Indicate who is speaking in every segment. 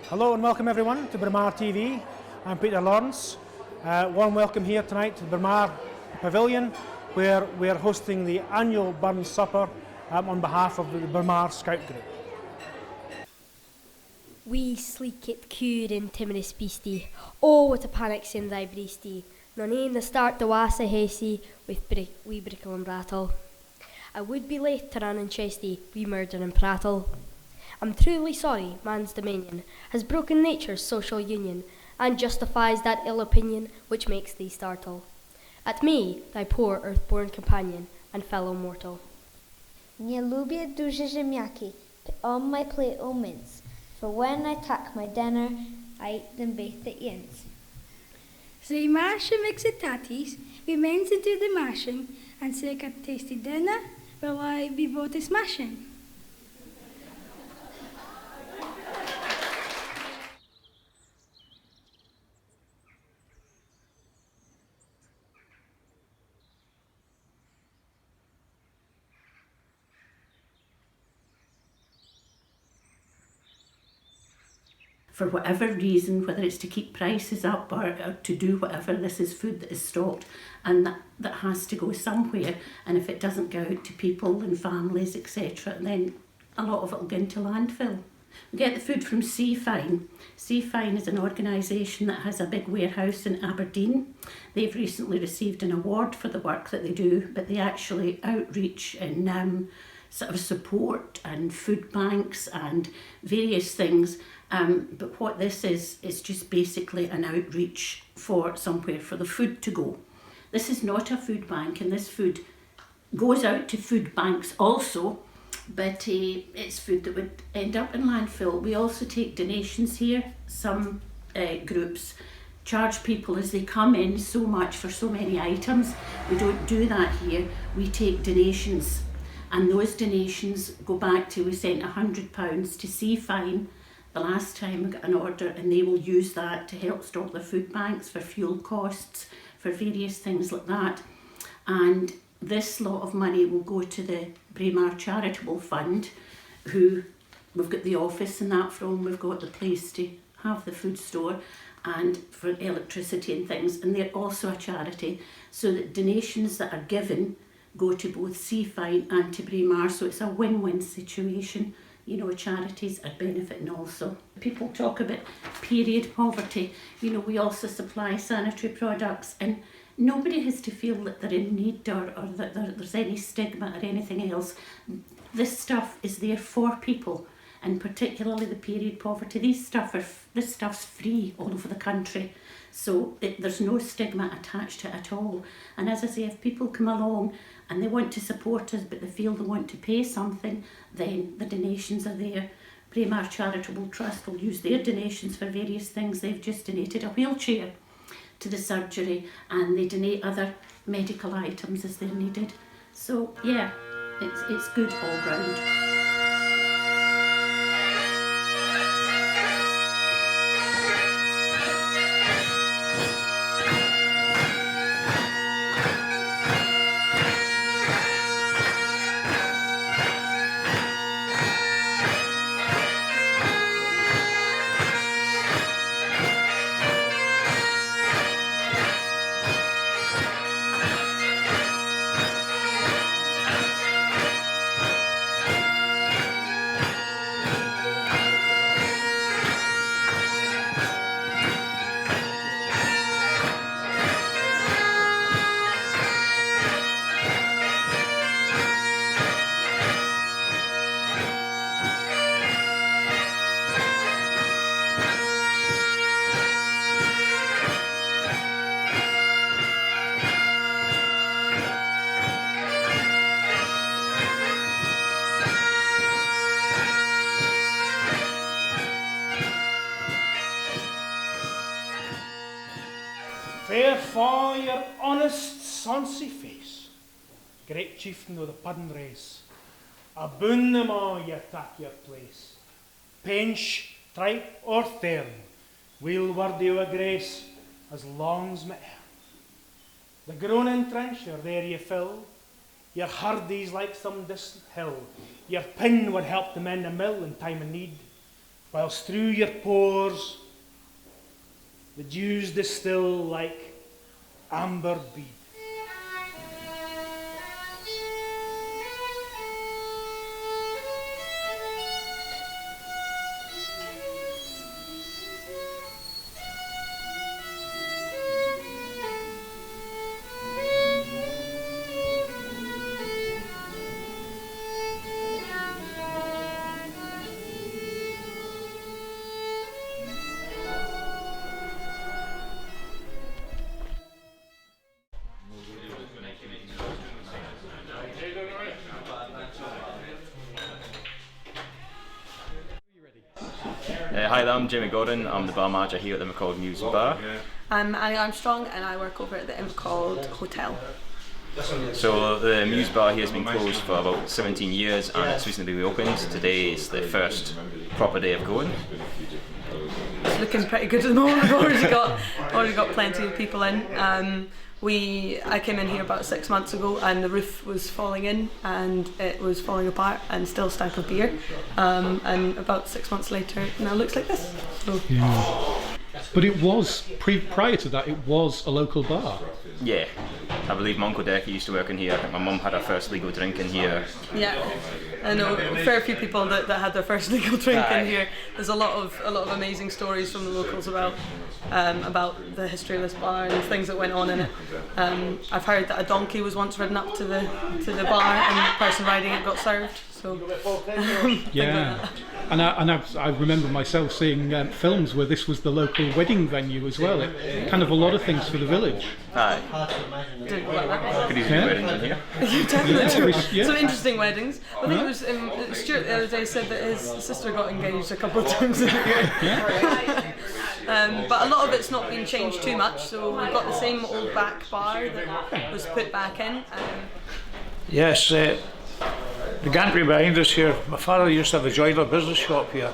Speaker 1: Hello and welcome everyone to Braemar TV. I'm Peter Lawrence. Warm welcome here tonight to the Braemar Pavilion, where we're hosting the annual Burn Supper on behalf of the Braemar Scout Group.
Speaker 2: We sleek it cure in timorous beastie. Oh, what a panic since I breastie. No name the start the was a hasty with wee brickle and brattle. I would be late to run and chesty, wee murder and prattle. I'm truly sorry man's dominion has broken nature's social union, and justifies that ill opinion which makes thee startle at me, thy poor earth-born companion and fellow mortal.
Speaker 3: Nie lubię duże ziemniaki, put on my plate o mince, for when I tack my dinner, I eat them both at once.
Speaker 4: Zij mashen mixed tatties, we mensen do the mashing, and say a tasty dinner, will I be both a smashing.
Speaker 5: For whatever reason, whether it's to keep prices up or to do whatever, this is food that is stocked and that has to go somewhere. And if it doesn't go out to people and families, etc., then a lot of it will go into landfill. We get the food from Seafine. Seafine is an organisation that has a big warehouse in Aberdeen. They've recently received an award for the work that they do, but they actually outreach and sort of support and food banks and various things. But what this is just basically an outreach for somewhere for the food to go. This is not a food bank, and this food goes out to food banks also, but it's food that would end up in landfill. We also take donations here. Some groups charge people as they come in so much for so many items. We don't do that here. We take donations, and those donations go back to, we sent £100 to Seafine the last time we got an order, and they will use that to help stock their food banks for fuel costs, for various things like that. And this lot of money will go to the Braemar Charitable Fund, who we've got the office and that from, we've got the place to have the food store and for electricity and things, and they're also a charity, so that donations that are given go to both Seafine and to Braemar, so it's a win-win situation. You know, charities are benefiting also. People talk about period poverty. You know, we also supply sanitary products, and nobody has to feel that they're in need or that there's any stigma or anything else. This stuff is there for people, and particularly the period poverty. This stuff's free all over the country, so there's no stigma attached to it at all. And as I say, if people come along and they want to support us, but they feel they want to pay something, then the donations are there. Braemar Charitable Trust will use their donations for various things. They've just donated a wheelchair to the surgery, and they donate other medical items as they're needed. So yeah, it's good all round.
Speaker 1: Fair fa your honest sonsy face, great chieftain of the puddin race, aboon them all ye tak your place. Pinch, tripe or thorn, we'll word you a grace as long's me earn. The groaning trencher there ye fill, your hardies like some distant hill, your pin would help the men the mill in time of need. whilst through your pores the dews distill like amber bead.
Speaker 6: Hi there, I'm Jamie Gordon. I'm the bar manager here at the Invercalled Muse Bar.
Speaker 7: I'm Annie Armstrong and I work over at the Invercalled Hotel.
Speaker 6: So the Muse Bar here has been closed for about 17 years and it's recently reopened. Today is the first proper day of going.
Speaker 7: It's looking pretty good at the moment. We've already got plenty of people in. I came in here about 6 months ago and the roof was falling in and it was falling apart and still stank of beer. And about 6 months later, it now looks like this. So.
Speaker 8: Yeah. But it was, prior to that, it was a local bar.
Speaker 6: Yeah, I believe my Uncle Decky used to work in here. I think my mum had her first legal drink in here.
Speaker 7: Yeah, I know a fair few people that had their first legal drink in here. There's a lot of amazing stories from the locals about the history of this bar and things that went on in it. I've heard that a donkey was once ridden up to the bar and the person riding it got served. So
Speaker 8: yeah, and I remember myself seeing films where this was the local wedding venue as well. It kind of a lot of things for the village.
Speaker 6: Aye. Could easily do weddings in here.
Speaker 7: You definitely do.
Speaker 8: Yeah.
Speaker 7: Some interesting weddings. I think it was Stuart the other day said that his sister got engaged a couple of times in the year.
Speaker 8: Yeah.
Speaker 7: But a lot of it's not been changed too much. So we've got the same old back bar that was put back in.
Speaker 9: Yes. The gantry behind us here, my father used to have a joinery business shop here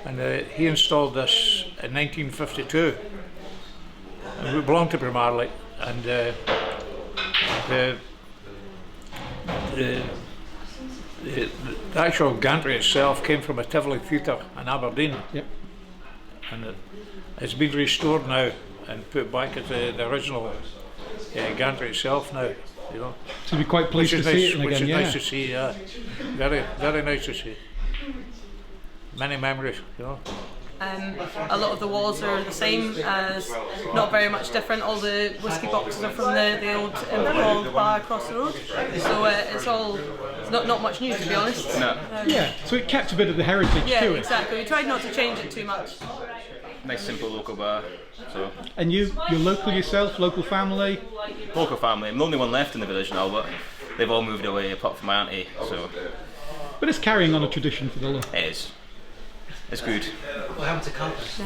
Speaker 9: and he installed this in 1952 and we belonged to Braemar and the actual gantry itself came from a Tivoli theatre in Aberdeen.
Speaker 8: Yep.
Speaker 9: And it's been restored now and put back as the original gantry itself now. You know,
Speaker 8: to be quite pleased to see it again.
Speaker 9: Which is
Speaker 8: yeah.
Speaker 9: nice to see, yeah. Very, very nice to see. Many memories, you know.
Speaker 7: A lot of the walls are the same, as not very much different. All the whisky boxes are from the old Invercalled bar across the road. So it's not much new, to be honest.
Speaker 6: No.
Speaker 8: Yeah, so it kept a bit of the heritage
Speaker 7: yeah,
Speaker 8: to it.
Speaker 7: Exactly. We tried not to change it too much.
Speaker 6: Nice simple local bar. So.
Speaker 8: And you're local yourself, local family?
Speaker 6: Local family. I'm the only one left in the village now, but they've all moved away apart from my auntie. So.
Speaker 8: But it's carrying on a tradition for the local.
Speaker 6: It is. It's good.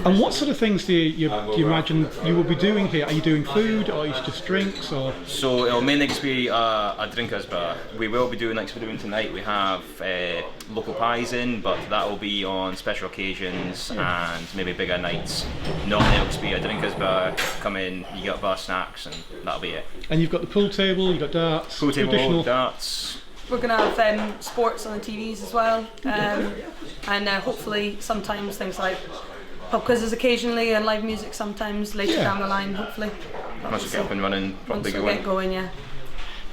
Speaker 8: And what sort of things do you imagine you will be doing here? Are you doing food or is it just drinks or?
Speaker 6: So it'll mainly just be a drinkers bar. We will be doing like we're doing tonight. We have local pies in, but that will be on special occasions and maybe bigger nights. Normally it'll just be a drinkers bar. Come in, you get bar snacks, and that'll be it.
Speaker 8: And you've got the pool table, you've got darts,
Speaker 6: pool table,
Speaker 8: traditional
Speaker 6: darts.
Speaker 7: We're going to have sports on the TVs as well, and hopefully sometimes things like pub quizzes occasionally and live music sometimes later down the line, hopefully.
Speaker 6: Once we get up and running, probably
Speaker 7: once we get going, yeah.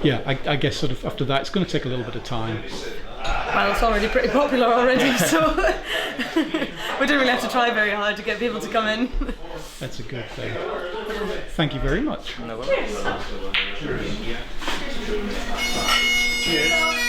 Speaker 8: Yeah, I guess sort of after that it's going to take a little bit of time.
Speaker 7: Well, it's already pretty popular already, so we didn't really have to try very hard to get people to come in.
Speaker 8: That's a good thing. Thank you very much.
Speaker 6: No
Speaker 1: Cheers.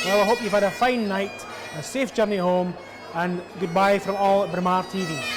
Speaker 1: Well, I hope you've had a fine night, a safe journey home, and goodbye from all at Braemar TV.